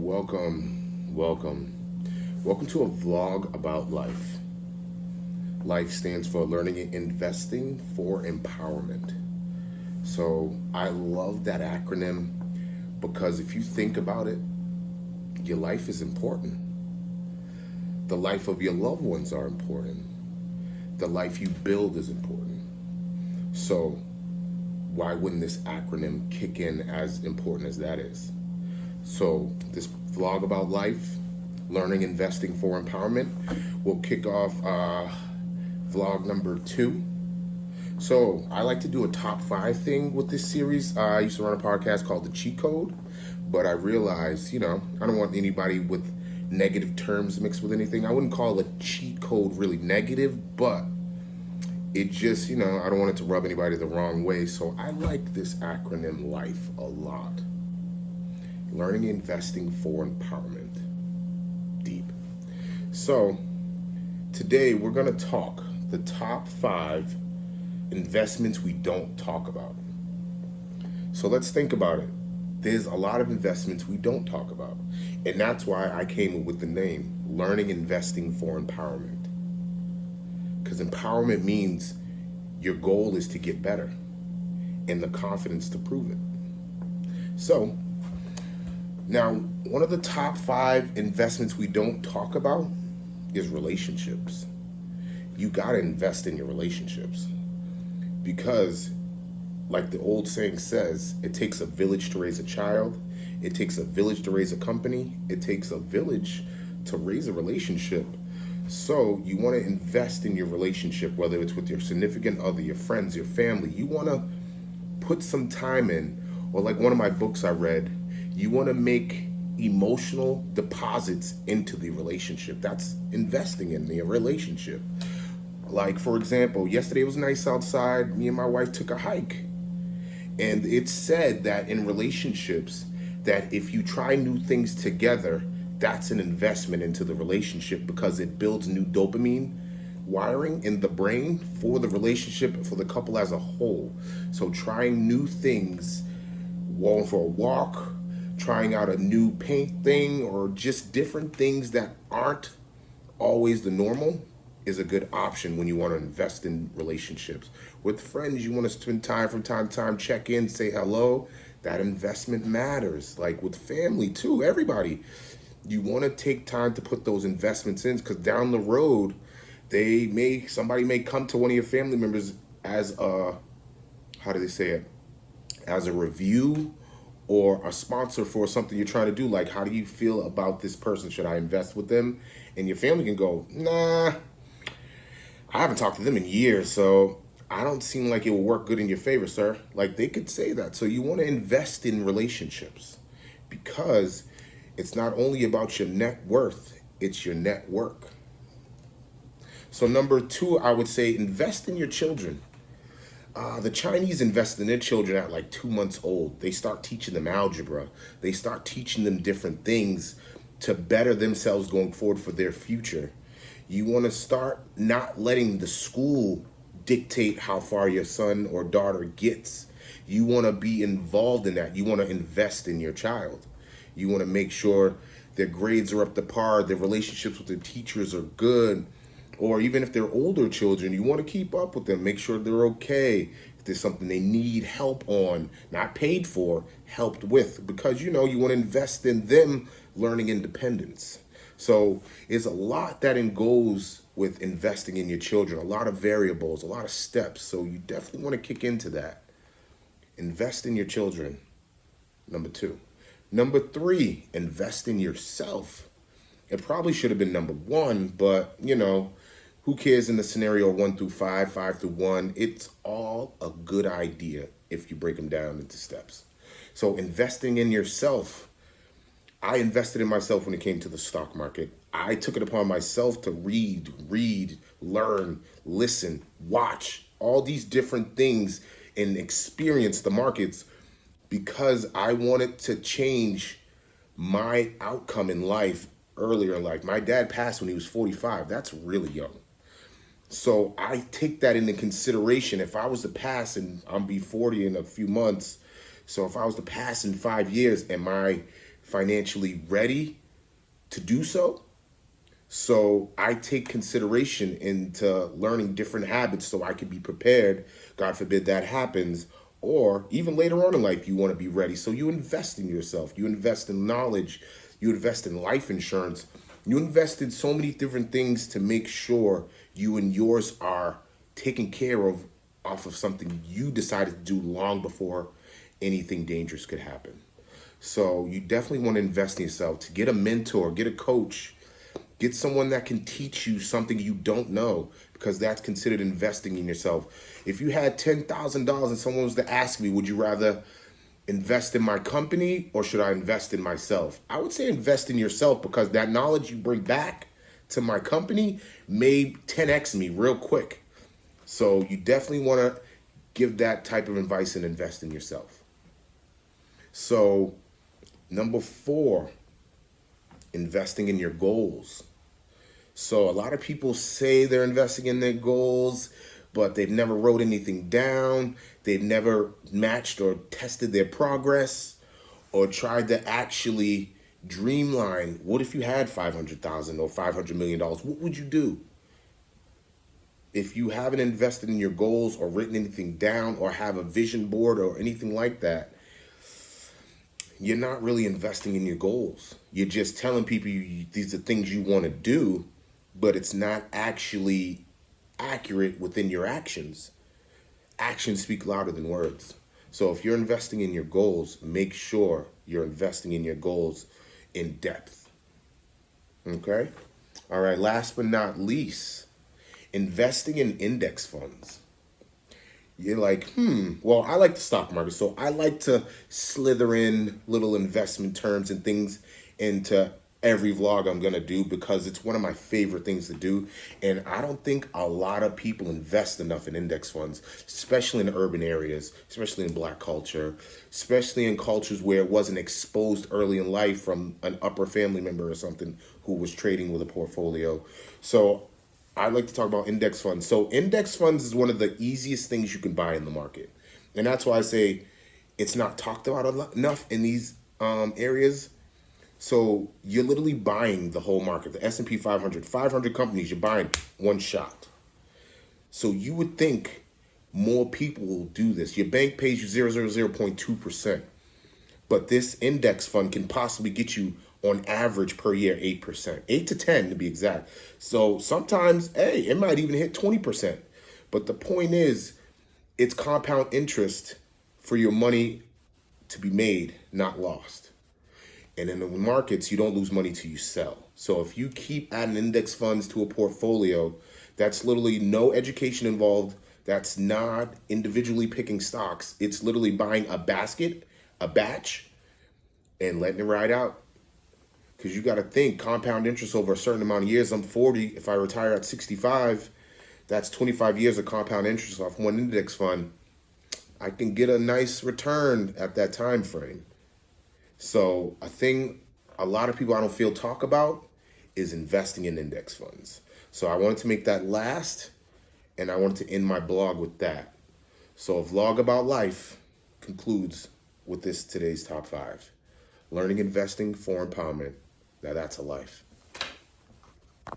Welcome to a vlog about life. Life stands for learning and investing for empowerment. So I love that acronym because if you think about it, your life is important. The life of your loved ones are important. The life you build is important. So why wouldn't this acronym kick in as important as that is? So this vlog about life, learning, investing for empowerment, will kick off vlog number 2. So I like to do a top 5 thing with this series. I used to run a podcast called The Cheat Code, but I realized, I don't want anybody with negative terms mixed with anything. I wouldn't call a cheat code really negative, but it just, I don't want it to rub anybody the wrong way. So I like this acronym LIFE a lot. Learning and investing for empowerment. Deep. So today we're going to talk the top 5 investments we don't talk about. So let's think about it. There's a lot of investments we don't talk about. And that's why I came up with the name Learning Investing for Empowerment. Because empowerment means your goal is to get better and the confidence to prove it. So now, one of the top 5 investments we don't talk about is relationships. You gotta invest in your relationships because, like the old saying says, it takes a village to raise a child. It takes a village to raise a company. It takes a village to raise a relationship. So you wanna invest in your relationship, whether it's with your significant other, your friends, your family. You wanna put some time in, or like one of my books I read, you want to make emotional deposits into the relationship. That's investing in the relationship. Like, for example, yesterday was nice outside. Me and my wife took a hike. And it's said that in relationships, that if you try new things together, that's an investment into the relationship because it builds new dopamine wiring in the brain for the relationship, for the couple as a whole. So trying new things, going for a walk, trying out a new paint thing, or just different things that aren't always the normal is a good option when you want to invest in relationships. With friends, you want to spend time from time to time, check in, say hello. That investment matters. Like with family too, everybody. You want to take time to put those investments in because down the road, somebody may come to one of your family members as a, as a review or a sponsor for something you're trying to do. Like, how do you feel about this person? Should I invest with them? And your family can go, nah, I haven't talked to them in years, so I don't seem like it will work good in your favor, sir. Like, they could say that. So you want to invest in relationships because it's not only about your net worth, it's your network. So number 2, I would say invest in your children. The Chinese invest in their children at like 2 months old. They start teaching them algebra. They start teaching them different things to better themselves going forward for their future. You want to start not letting the school dictate how far your son or daughter gets. You want to be involved in that. You want to invest in your child. You want to make sure their grades are up to par, their relationships with their teachers are good. Or even if they're older children, you want to keep up with them, make sure they're okay. If there's something they need help on, not paid for, helped with, because you want to invest in them learning independence. So it's a lot that goes with investing in your children, a lot of variables, a lot of steps. So you definitely want to kick into that. Invest in your children, number 2. Number 3, invest in yourself. It probably should have been number 1, but who cares in the scenario 1 through 5, 5 through 1? It's all a good idea if you break them down into steps. So investing in yourself. I invested in myself when it came to the stock market. I took it upon myself to read, learn, listen, watch, all these different things and experience the markets because I wanted to change my outcome in life earlier in life. My dad passed when he was 45. That's really young. So I take that into consideration. If I was to pass, and I'll be 40 in a few months, so if I was to pass in 5 years and my financially ready to do so. So I take consideration into learning different habits so I can be prepared. God forbid that happens. Or even later on in life, you want to be ready. So you invest in yourself. You invest in knowledge. You invest in life insurance. You invest in so many different things to make sure you and yours are taken care of off of something you decided to do long before anything dangerous could happen. So you definitely want to invest in yourself, to get a mentor, get a coach, get someone that can teach you something you don't know, because that's considered investing in yourself. If you had $10,000 and someone was to ask me, would you rather invest in my company or should I invest in myself? I would say invest in yourself, because that knowledge you bring back to my company may 10x me real quick. So you definitely want to give that type of advice and invest in yourself. So number 4, investing in your goals. So a lot of people say they're investing in their goals, but they've never wrote anything down. They've never matched or tested their progress or tried to actually dreamline. What if you had $500,000 or $500 million? What would you do? If you haven't invested in your goals or written anything down or have a vision board or anything like that, you're not really investing in your goals. You're just telling people these are things you want to do, but it's not actually accurate within your actions. Actions speak louder than words. So if you're investing in your goals, make sure you're investing in your goals in depth. Okay? All right, last but not least, investing in index funds. You're like, well, I like the stock market, so I like to slither in little investment terms and things into every vlog I'm gonna do, because it's one of my favorite things to do. And I don't think a lot of people invest enough in index funds, especially in urban areas, especially in Black culture, especially in cultures where it wasn't exposed early in life from an upper family member or something who was trading with a portfolio. So I like to talk about index funds. So index funds is one of the easiest things you can buy in the market. And that's why I say it's not talked about enough in these areas. So you're literally buying the whole market. The S&P 500 companies, you're buying one shot. So you would think more people will do this. Your bank pays you 0.2%. But this index fund can possibly get you on average per year 8%, 8 to 10 to be exact. So sometimes, hey, it might even hit 20%. But the point is, it's compound interest for your money to be made, not lost. And in the markets, you don't lose money till you sell. So if you keep adding index funds to a portfolio, that's literally no education involved. That's not individually picking stocks. It's literally buying a basket, a batch, and letting it ride out. Because you got to think compound interest over a certain amount of years. I'm 40. If I retire at 65, that's 25 years of compound interest off one index fund. I can get a nice return at that time frame. So a thing a lot of people I don't feel talk about is investing in index funds. So I wanted to make that last, and I wanted to end my blog with that. So a vlog about life concludes with this today's top 5. Learning investing for empowerment. Now that's a life.